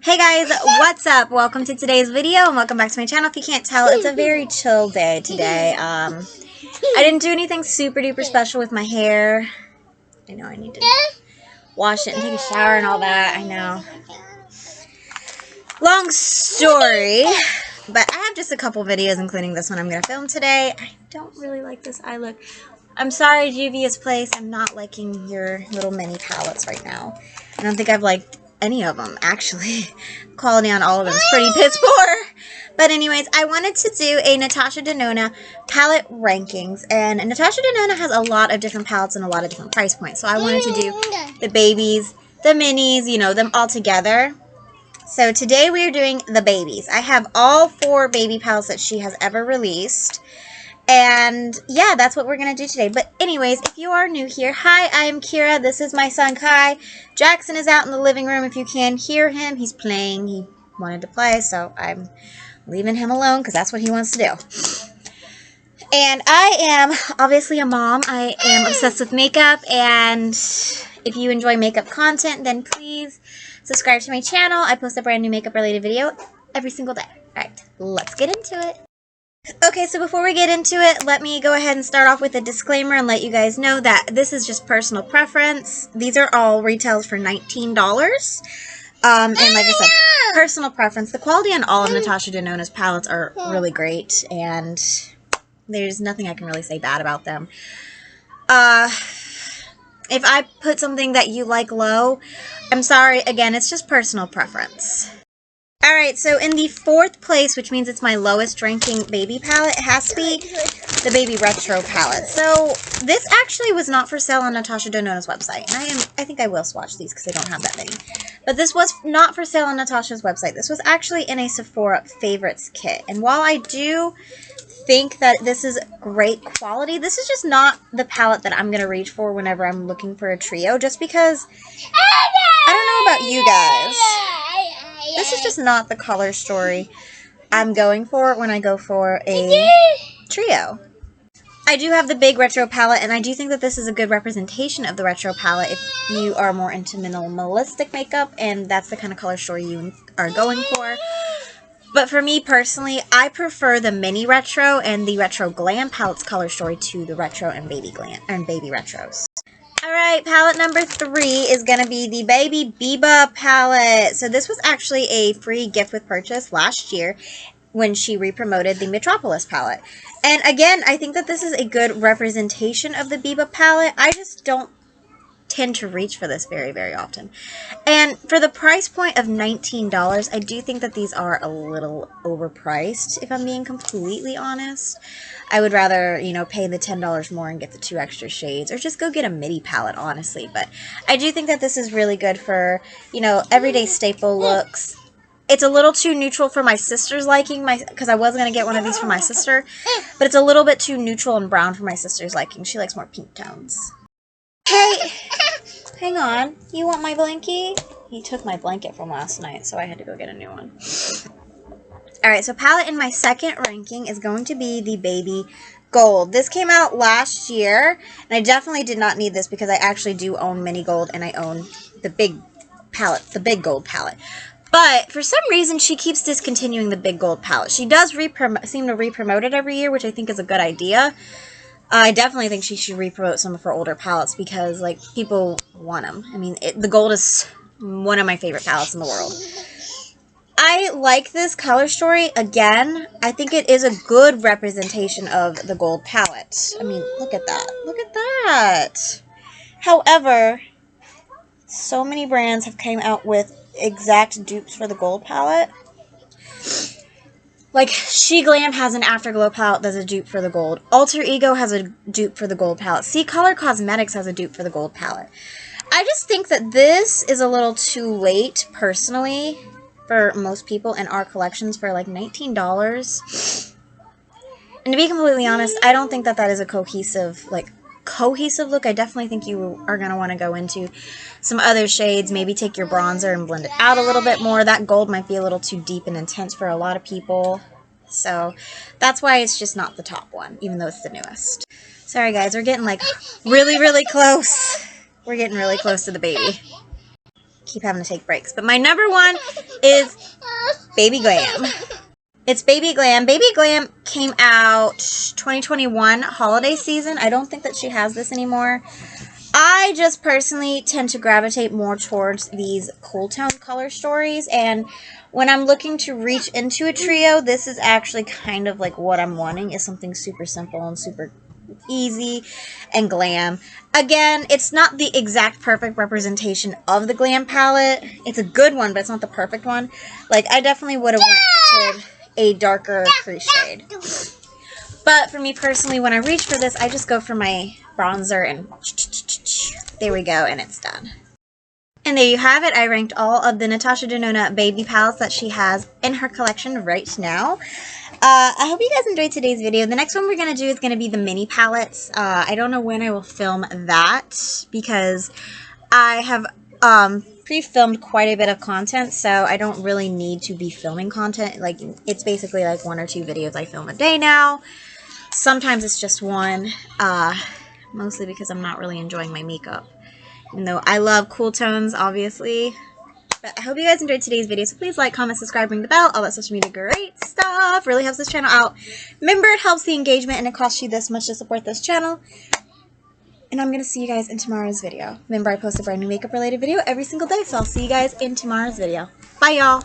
Hey guys, what's up? Welcome to today's video and welcome back to my channel. If you can't tell, it's a very chill day today. I didn't do anything super duper special with my hair. I know I need to wash it and take a shower and all that. I know. Long story, but I have just a couple videos, including this one I'm going to film today. I don't really like this eye look. I'm sorry, Juvia's Place. I'm not liking your little mini palettes right now. I don't think I've liked any of them, actually. Quality on all of them is pretty piss poor. But anyways, I wanted to do a Natasha Denona palette rankings. And Natasha Denona has a lot of different palettes and a lot of different price points. So I wanted to do the babies, the minis, you know, them all together. So today we are doing the babies. I have all 4 baby palettes that she has ever released. And yeah, that's what we're going to do today. But anyways, if you are new here, hi, I am Kira. This is my son, Kai. Jackson is out in the living room. If you can hear him, he's playing. He wanted to play, so I'm leaving him alone because that's what he wants to do. And I am obviously a mom. I am obsessed with makeup. And if you enjoy makeup content, then please subscribe to my channel. I post a brand new makeup related video every single day. Alright, let's get into it. Okay, so before we get into it, let me go ahead and start off with a disclaimer and let you guys know that this is just personal preference. These are all retails for $19. And like I said, personal preference. The quality on all of Natasha Denona's palettes are really great, and there's nothing I can really say bad about them. If I put something that you like low, I'm sorry. Again, it's just personal preference. Alright, so in the 4th place, which means it's my lowest ranking baby palette, it has to be the Baby Retro palette. So this actually was not for sale on Natasha Denona's website. And I think I will swatch these because I don't have that many. But this was not for sale on Natasha's website. This was actually in a Sephora favorites kit. And while I do think that this is great quality, this is just not the palette that I'm going to reach for whenever I'm looking for a trio. Just because, I don't know about you guys, this is just not the color story I'm going for when I go for a trio. I do have the big retro palette, and I do think that this is a good representation of the retro palette if you are more into minimalistic makeup, and that's the kind of color story you are going for. But for me personally, I prefer the mini retro and the retro glam palette's color story to the retro and baby glam and baby retros. Alright, palette number 3 is going to be the Baby Biba palette. So this was actually a free gift with purchase last year when she re-promoted the Metropolis palette. And again, I think that this is a good representation of the Biba palette. I just don't tend to reach for this very, very often. And for the price point of $19, I do think that these are a little overpriced, if I'm being completely honest. I would rather, you know, pay the $10 more and get the 2 extra shades, or just go get a midi palette, honestly. But I do think that this is really good for, you know, everyday staple looks. It's a little too neutral for my sister's liking, because I was going to get one of these for my sister, but it's a little bit too neutral and brown for my sister's liking. She likes more pink tones. Hey, hang on. You want my blankie? He took my blanket from last night, so I had to go get a new one. Alright, so palette in my 2nd ranking is going to be the Baby Gold. This came out last year, and I definitely did not need this because I actually do own Mini Gold, and I own the big palette, the Big Gold palette. But for some reason, she keeps discontinuing the Big Gold palette. She does seem to re-promote it every year, which I think is a good idea. I definitely think she should re-promote some of her older palettes because, like, people want them. I mean, the gold is one of my favorite palettes in the world. I like this color story. Again, I think it is a good representation of the gold palette. I mean, look at that. Look at that. However, so many brands have came out with exact dupes for the gold palette. Like, She Glam has an Afterglow palette that's a dupe for the gold. Alter Ego has a dupe for the gold palette. C Color Cosmetics has a dupe for the gold palette. I just think that this is a little too late, personally, for most people in our collections for like $19. And to be completely honest, I don't think that that is a cohesive look. I definitely think you are going to want to go into some other shades, maybe take your bronzer and blend it out a little bit more. That gold might be a little too deep and intense for a lot of people. So that's why it's just not the top one, even though it's the newest. Sorry guys, we're getting like really, really close. We're getting really close to the baby. keep having to take breaks. But my number one is Baby Glam. It's Baby Glam. Baby Glam came out 2021 holiday season. I don't think that she has this anymore. I just personally tend to gravitate more towards these cool tone color stories, and when I'm looking to reach into a trio, this is actually kind of like what I'm wanting, is something super simple and super easy and glam. Again, it's not the exact perfect representation of the glam palette. It's a good one, but it's not the perfect one. Like, I definitely would have wanted a darker crease shade. But for me personally, when I reach for this, I just go for my bronzer and there we go, and it's done. And there you have it. I ranked all of the Natasha Denona baby palettes that she has in her collection right now. I hope you guys enjoyed today's video. The next one we're going to do is going to be the mini palettes. I don't know when I will film that because I have pre-filmed quite a bit of content, so I don't really need to be filming content. Like, it's basically like 1 or 2 videos I film a day now. Sometimes it's just one, mostly because I'm not really enjoying my makeup. Even though I love cool tones, obviously. But I hope you guys enjoyed today's video, so please like, comment, subscribe, ring the bell, all that social media great stuff. Really helps this channel out. Remember, it helps the engagement, and it costs you this much to support this channel. And I'm going to see you guys in tomorrow's video. Remember, I post a brand new makeup-related video every single day, so I'll see you guys in tomorrow's video. Bye, y'all!